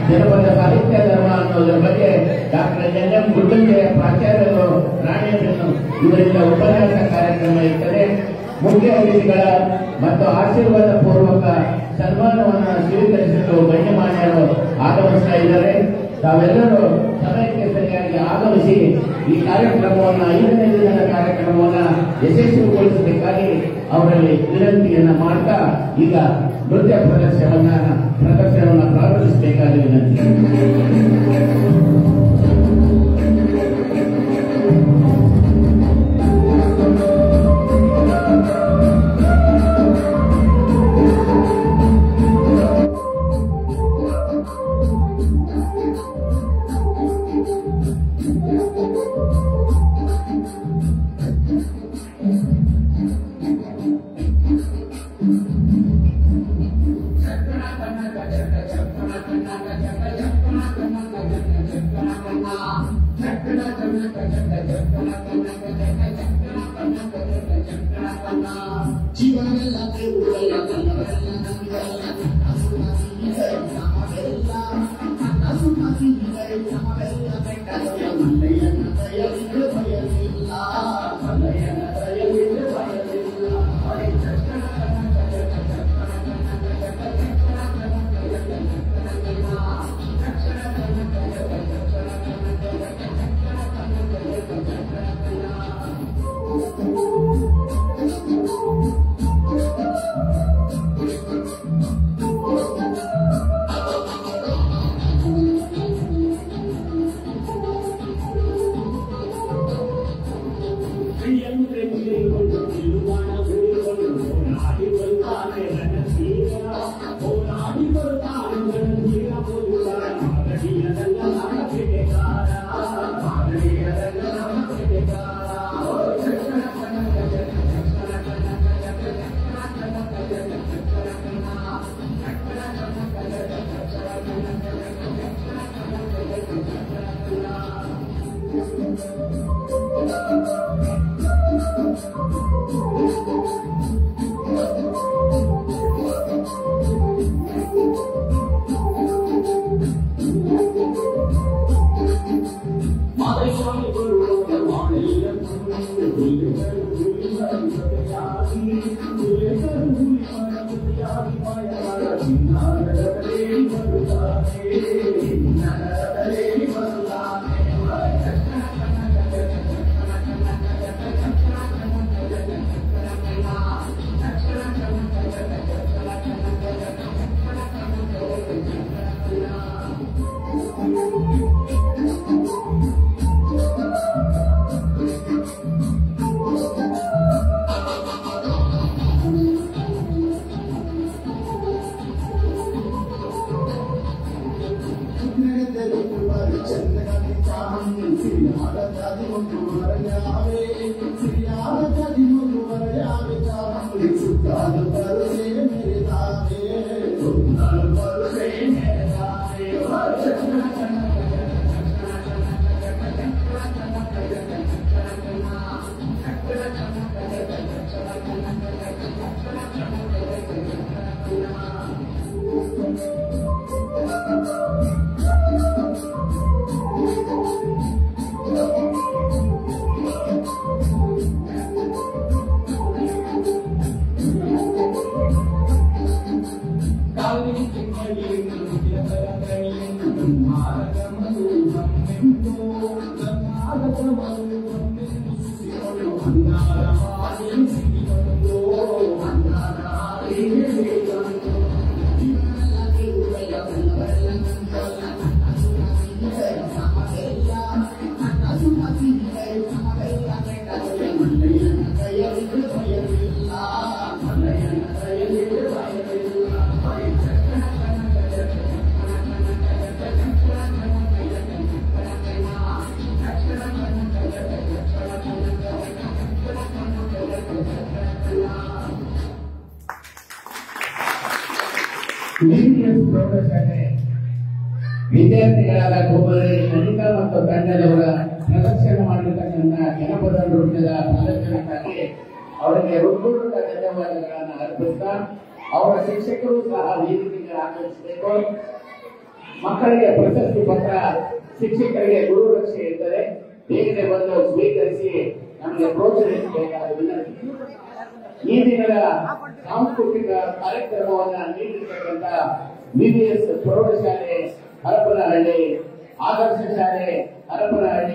ಜನಪದ ಸಾಹಿತ್ಯ ಧರ್ಮ ಅನ್ನೋದರ ಬಗ್ಗೆ ಡಾಕ್ಟರ್ ಎನ್.ಎಂ. ಗುಡ್ಡಂಗೆ ಪ್ರಾಚಾರ್ಯರು ರಾಣಿಯರನ್ನು ಇವರಿಂದ ಉಪನ್ಯಾಸ ಕಾರ್ಯಕ್ರಮ ಇರ್ತದೆ. ಮುಖ್ಯ ಅತಿಥಿಗಳ ಮತ್ತು ಆಶೀರ್ವಾದ ಪೂರ್ವಕ ಸನ್ಮಾನವನ್ನು ಸ್ವೀಕರಿಸಲು ಗಣ್ಯಮಾನ್ಯರು ಆಗಮಿಸ್ತಾ ಇದ್ದಾರೆ. ತಾವೆಲ್ಲರೂ ಸಮಯಕ್ಕೆ ಸರಿಯಾಗಿ ಆಗಮಿಸಿ ಈ ಕಾರ್ಯಕ್ರಮವನ್ನು 5ನೇ ದಿನದ ಕಾರ್ಯಕ್ರಮವನ್ನು ಯಶಸ್ವಿಗೊಳಿಸಬೇಕಾಗಿ ಅವರಲ್ಲಿ ವಿನಂತಿಯನ್ನ ಮಾಡ್ತಾ ಈಗ ನೃತ್ಯ ಪ್ರದರ್ಶನವನ್ನು ಪ್ರಾರಂಭಿಸಬೇಕಾದ ವಿನಂತಿ. ವಿದ್ಯಾರ್ಥಿಗಳಾದ ಗೋಪಾಲಯ್ಯ ನನಿಕಾ ಮತ್ತು ತಂಡದವರ ಪ್ರದರ್ಶನ ಮಾಡಿರ್ತಕ್ಕಂಥ ಜನಪದ ನೃತ್ಯದ ಪ್ರದರ್ಶನಕ್ಕಾಗಿ ಅವರಿಗೆ ಹೃತ್ಪೂರ್ವಕ ಧನ್ಯವಾದಗಳನ್ನು ಅರ್ಪಿಸ್ತಾ ಅವರ ಶಿಕ್ಷಕರು ಸಹ ವೇದಿಕೆಗೆ ಆಗಮಿಸಬೇಕು. ಮಕ್ಕಳಿಗೆ ಪ್ರಶಸ್ತಿ ಪತ್ರ, ಶಿಕ್ಷಕರಿಗೆ ಗುರು ರಕ್ಷೆ ಇರ್ತದೆ. ಬೇಗನೆ ಬಂದು ಸ್ವೀಕರಿಸಿ ನಮಗೆ ಪ್ರೋತ್ಸಾಹಿಸಬೇಕಾದ ವಿನಂತಿ. ಈ ದಿನದ ಸಾಂಸ್ಕೃತಿಕ ಕಾರ್ಯಕ್ರಮವನ್ನು ನೀಡಿರ್ತಕ್ಕಂಥ VVS ಪ್ರೌಢಶಾಲೆ ಹರಪನಹಳ್ಳಿ, ಆದರ್ಶ ಶಾಲೆ ಹರಪನಹಳ್ಳಿ